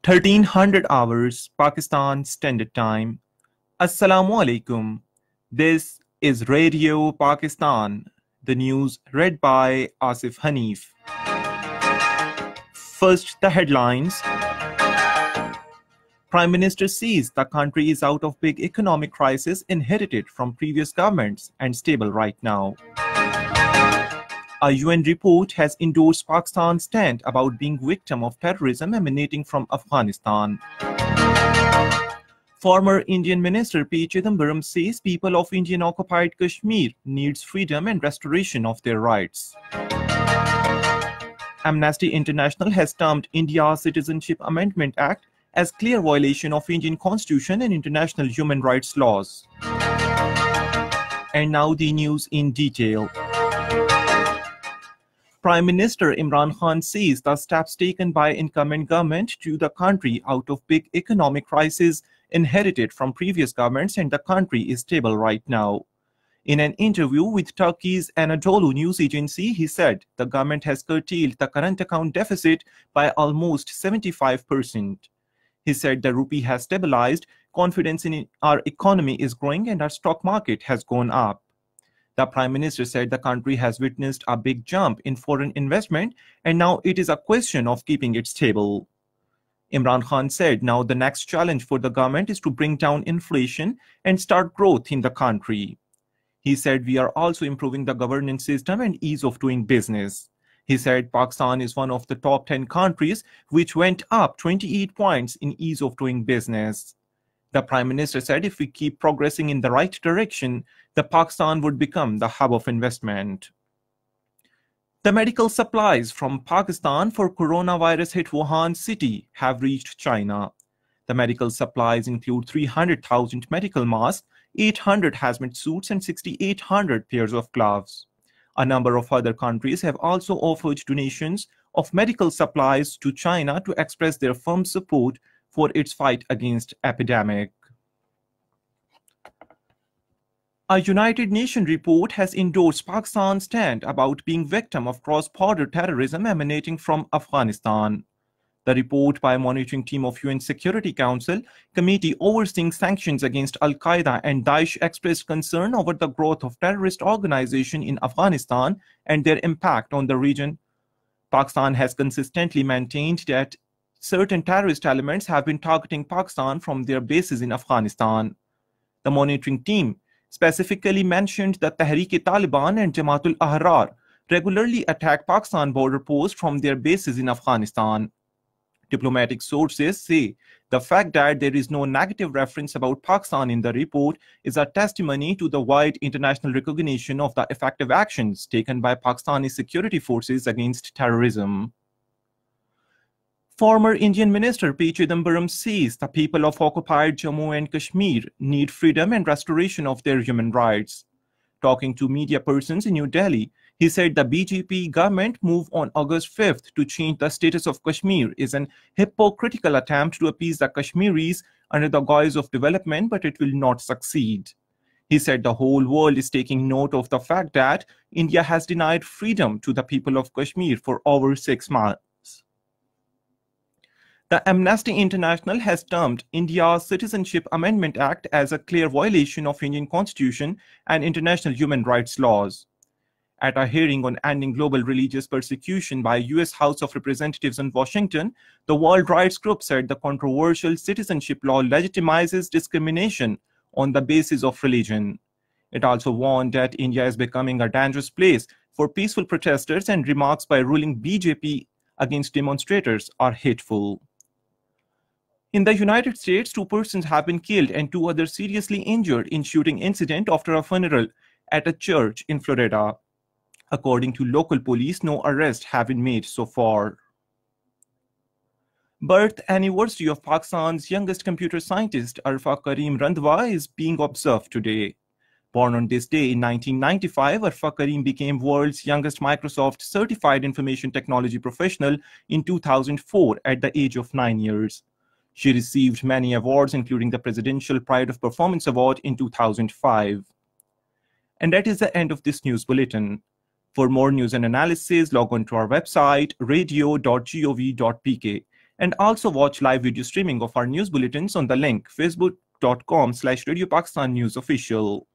1300 hours Pakistan Standard Time. Assalamu alaikum. This is Radio Pakistan. The news read by Asif Hanif. First, the headlines. Prime Minister says the country is out of big economic crisis inherited from previous governments and stable right now. A UN report has endorsed Pakistan's stand about being victim of terrorism emanating from Afghanistan. Former Indian Minister P. Chidambaram says people of Indian-occupied Kashmir needs freedom and restoration of their rights. Amnesty International has termed India's Citizenship Amendment Act as clear violation of Indian Constitution and international human rights laws. And now the news in detail. Prime Minister Imran Khan says the steps taken by incumbent government to the country out of big economic crisis inherited from previous governments and the country is stable right now. In an interview with Turkey's Anadolu news agency, he said the government has curtailed the current account deficit by almost 75%. He said the rupee has stabilized, confidence in our economy is growing and our stock market has gone up. The Prime Minister said the country has witnessed a big jump in foreign investment and now it is a question of keeping it stable. Imran Khan said now the next challenge for the government is to bring down inflation and start growth in the country. He said we are also improving the governance system and ease of doing business. He said Pakistan is one of the top 10 countries which went up 28 points in ease of doing business. The Prime Minister said if we keep progressing in the right direction, the Pakistan would become the hub of investment. The medical supplies from Pakistan for coronavirus hit Wuhan city have reached China. The medical supplies include 300,000 medical masks, 800 hazmat suits and 6,800 pairs of gloves. A number of other countries have also offered donations of medical supplies to China to express their firm support for its fight against epidemic. A United Nations report has endorsed Pakistan's stand about being victim of cross-border terrorism emanating from Afghanistan. The report by a monitoring team of UN Security Council committee overseeing sanctions against Al-Qaeda and Daesh expressed concern over the growth of terrorist organizations in Afghanistan and their impact on the region. Pakistan has consistently maintained that certain terrorist elements have been targeting Pakistan from their bases in Afghanistan. The monitoring team specifically mentioned that Tehreek-e-Taliban and Jamaat-ul-Ahrar regularly attack Pakistan border posts from their bases in Afghanistan. Diplomatic sources say the fact that there is no negative reference about Pakistan in the report is a testimony to the wide international recognition of the effective actions taken by Pakistani security forces against terrorism. Former Indian Minister P. Chidambaram says the people of occupied Jammu and Kashmir need freedom and restoration of their human rights. Talking to media persons in New Delhi, he said the BJP government move on August 5th to change the status of Kashmir is an hypocritical attempt to appease the Kashmiris under the guise of development, but it will not succeed. He said the whole world is taking note of the fact that India has denied freedom to the people of Kashmir for over 6 months. The Amnesty International has termed India's Citizenship Amendment Act as a clear violation of Indian Constitution and international human rights laws. At a hearing on ending global religious persecution by U.S. House of Representatives in Washington, the World Rights Group said the controversial citizenship law legitimizes discrimination on the basis of religion. It also warned that India is becoming a dangerous place for peaceful protesters and remarks by ruling BJP against demonstrators are hateful. In the United States, 2 persons have been killed and 2 others seriously injured in shooting incident after a funeral at a church in Florida. According to local police, no arrests have been made so far. Birth anniversary of Pakistan's youngest computer scientist, Arfa Karim Randhawa, is being observed today. Born on this day in 1995, Arfa Karim became world's youngest Microsoft certified information technology professional in 2004 at the age of 9 years. She received many awards, including the Presidential Pride of Performance Award in 2005. And that is the end of this news bulletin. For more news and analysis, log on to our website, radio.gov.pk. And also watch live video streaming of our news bulletins on the link facebook.com/Radio Pakistan News Official.